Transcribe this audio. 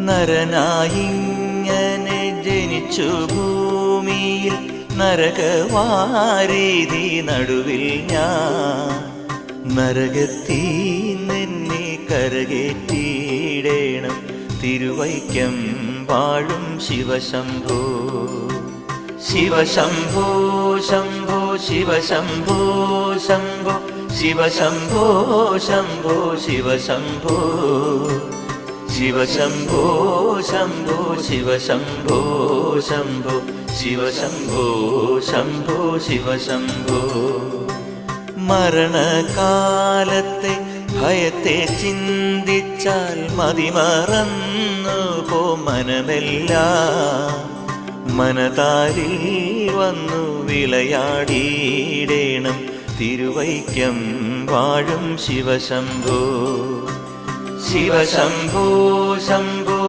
നരനായിങ്ങനെ ജനിച്ചു ഭൂമിയിൽ നരകവാരീതി നടുവിൽ ഞാൻ നരകത്തീ നിന്നെ കരകേറ്റിയിടേണം തിരുവൈക്കം വാഴും ശിവശംഭോ ശിവശംഭോ ശംഭോ ശിവശംഭോ ശംഭോ ശിവശംഭോ ശംഭോ ശിവശംഭോ ശിവശംഭോ ശംഭോ ശിവശംഭോ ശംഭോ ശിവശംഭോ ശംഭോ ശിവശംഭോ മരണകാലത്തെ ഭയത്തെ ചിന്തിച്ചാൽ മതിമറന്നു പോ മനമെല്ലാം മനതാരിൽ വന്നു വിളയാടിയിടേണം തിരുവൈക്കം വാഴും ശിവശംഭോ ശിവശംഭോ ശംഭോ